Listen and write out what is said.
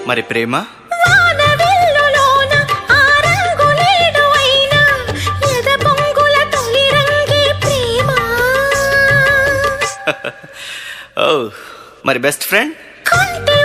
మరి ప్రేమ? వానవిల్లులోన ఆ రంగులేడు అయినా ఎద పొంగుల తొలి రంగే ప్రేమ. ఓ మరి బెస్ట్ ఫ్రెండ్? కంటి